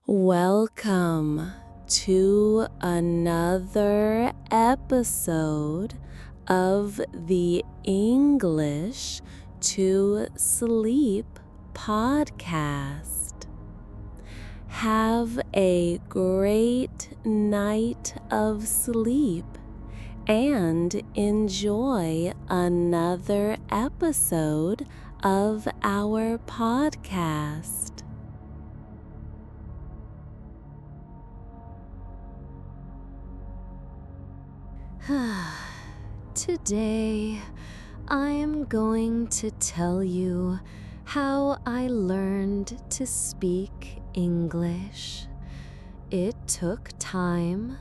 Welcome to another episode of the English to Sleep podcast. Have a great night of sleep and enjoy another episode of our podcast. Today, I am going to tell you how I learned to speak English. It took time,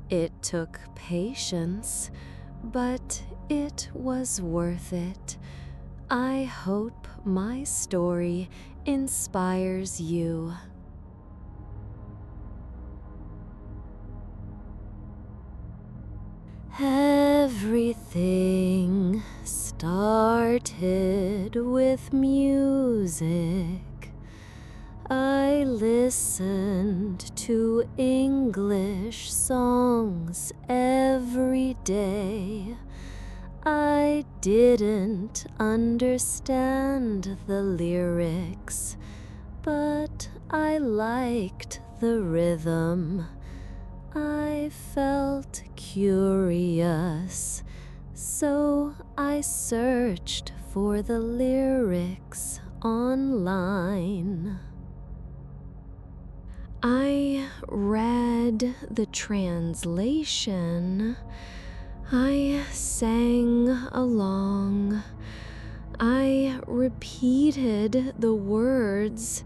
it took patience, but it was worth it. I hope my story inspires you. Everything started with music. I listened to English songs every day. I didn't understand the lyrics, but I liked the rhythm. I felt curious, so I searched for the lyrics online. I read the translation. I sang along. I repeated the words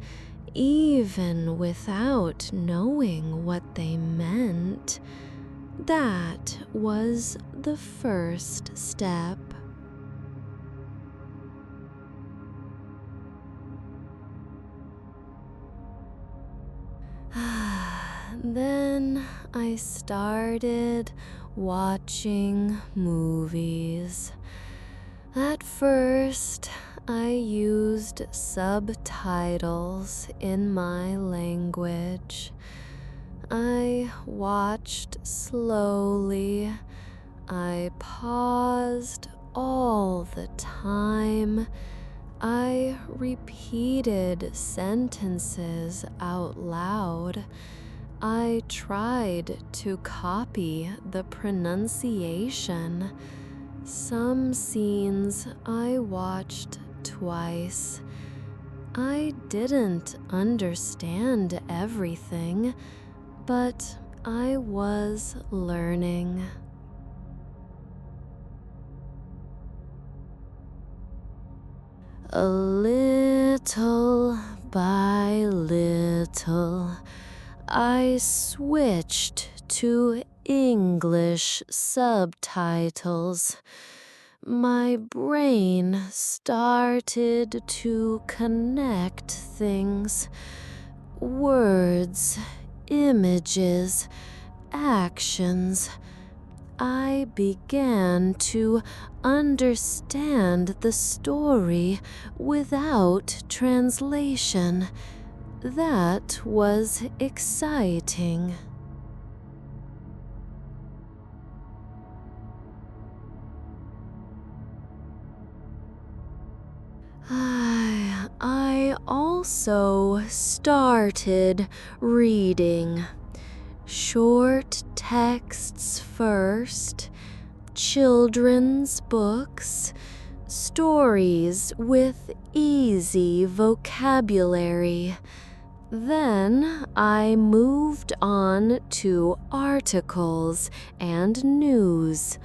even without knowing what they meant. That was the first step. Then I started watching movies. At first, I used subtitles in my language. I watched slowly. I paused all the time. I repeated sentences out loud. I tried to copy the pronunciation. Some scenes I watched twice. I didn't understand everything, but I was learning. A little by little, I switched to English subtitles. My brain started to connect things, words, images, actions. I began to understand the story without translation. That was exciting. I also started reading. Short texts first, children's books, stories with easy vocabulary. Then I moved on to articles and news.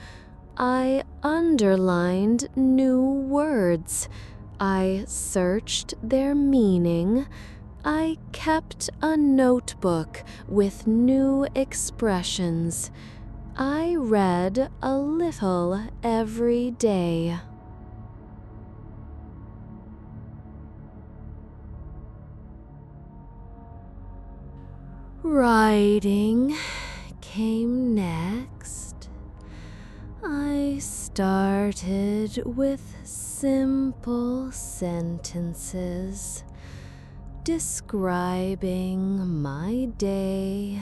I underlined new words. I searched their meaning. I kept a notebook with new expressions. I read a little every day. Writing came next. I started with simple sentences. describing my day,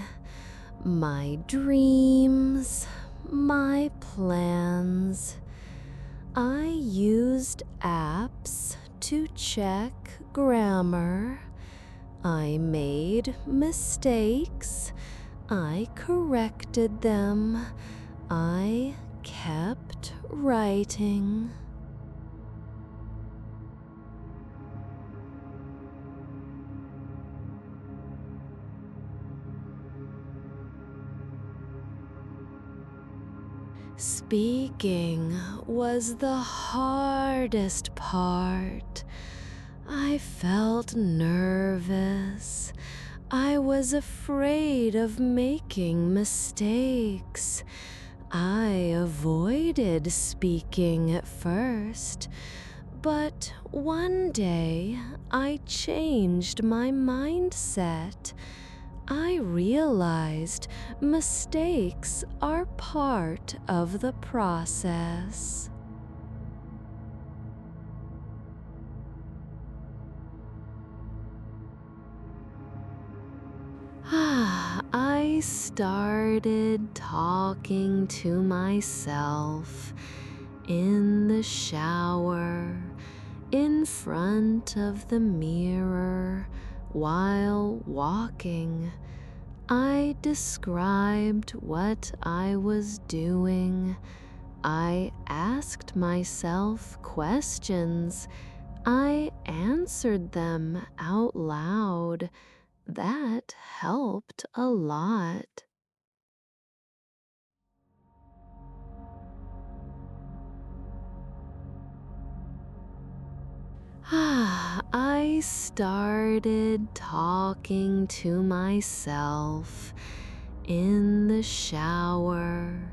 my dreams, my plans. I used apps to check grammar. I made mistakes. I corrected them. I kept writing. Speaking was the hardest part. I felt nervous. I was afraid of making mistakes. I avoided speaking at first, but one day I changed my mindset. I realized mistakes are part of the process. I started talking to myself in the shower, in front of the mirror, while walking. I described what I was doing. I asked myself questions. I answered them out loud. That helped a lot. I started talking to myself in the shower,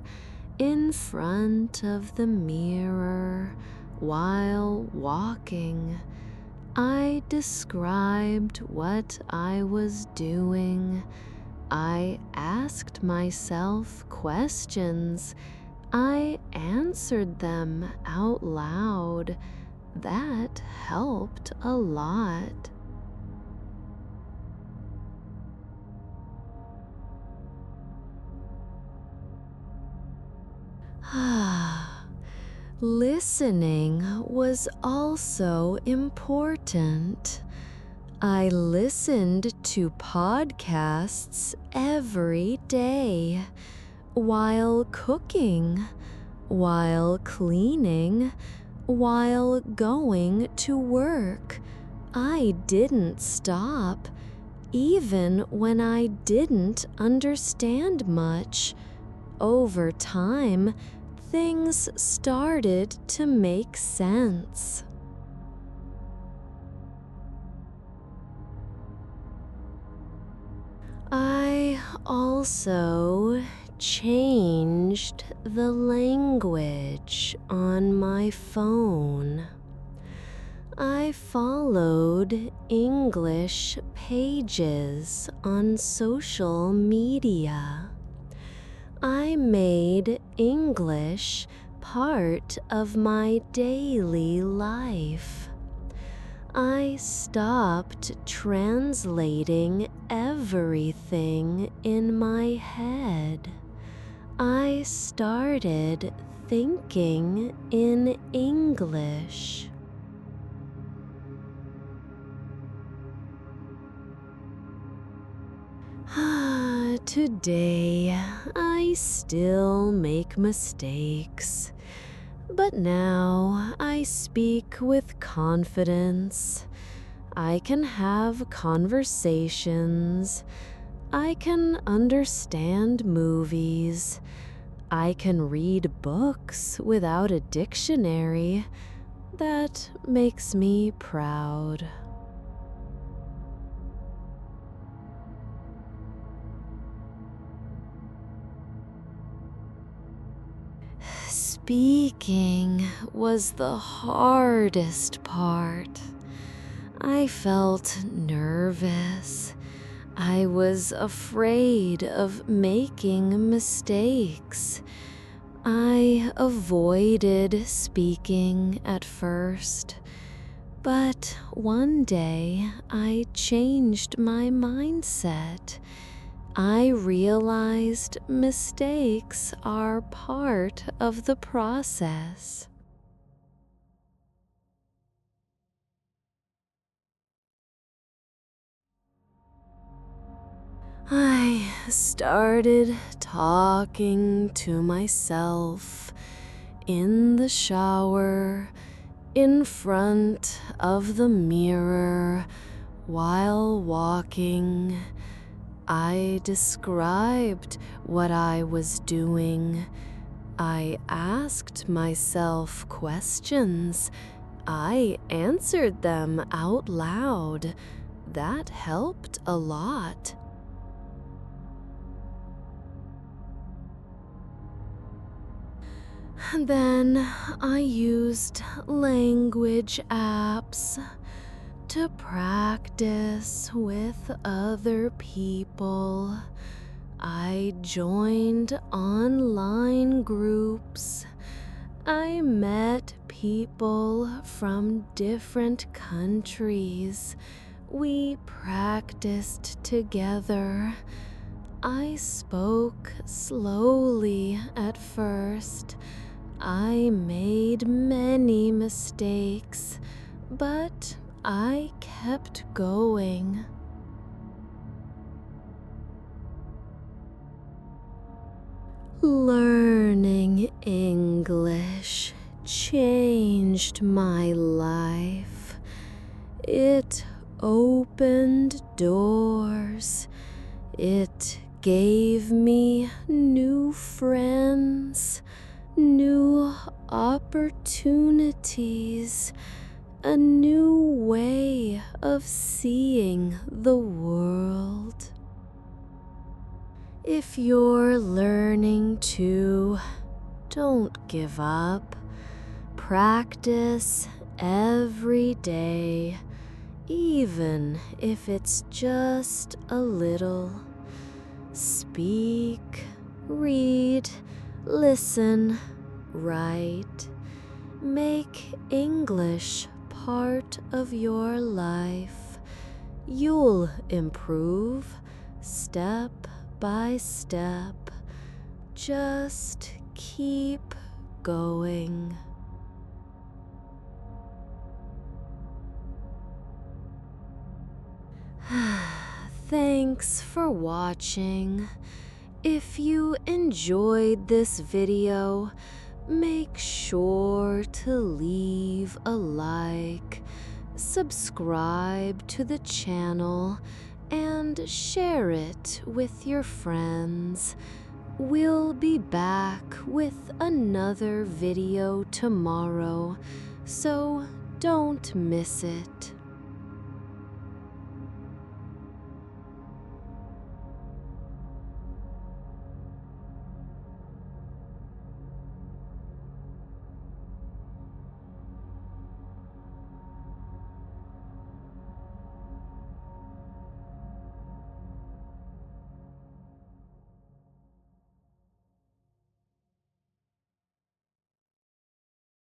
in front of the mirror, while walking. I described what I was doing. I asked myself questions. I answered them out loud. That helped a lot. Listening was also important. I listened to podcasts every day, while cooking, while cleaning, while going to work. I didn't stop, even when I didn't understand much. Over time, things started to make sense. I also changed the language on my phone. I followed English pages on social media. I made English part of my daily life. I stopped translating everything in my head. I started thinking in English. Today, I still make mistakes, but now I speak with confidence. I can have conversations. I can understand movies. I can read books without a dictionary. That makes me proud. Speaking was the hardest part. I felt nervous. I was afraid of making mistakes. I avoided speaking at first, But one day I changed my mindset. I realized mistakes are part of the process. I started talking to myself in the shower, in front of the mirror, while walking. I described what I was doing. I asked myself questions. I answered them out loud. That helped a lot. Then I used language apps to practice with other people. I joined online groups. I met people from different countries. We practiced together. I spoke slowly at first. I made many mistakes, but I kept going. Learning English changed my life. It opened doors. It gave me new friends, new opportunities, a new way of seeing the world. If you're learning too, don't give up. Practice every day, even if it's just a little. Speak, read, listen, write. Make English part of your life. You'll improve step by step. Just keep going. Thanks for watching. If you enjoyed this video, make sure to leave a like, subscribe to the channel, and share it with your friends. We'll be back with another video tomorrow, so don't miss it.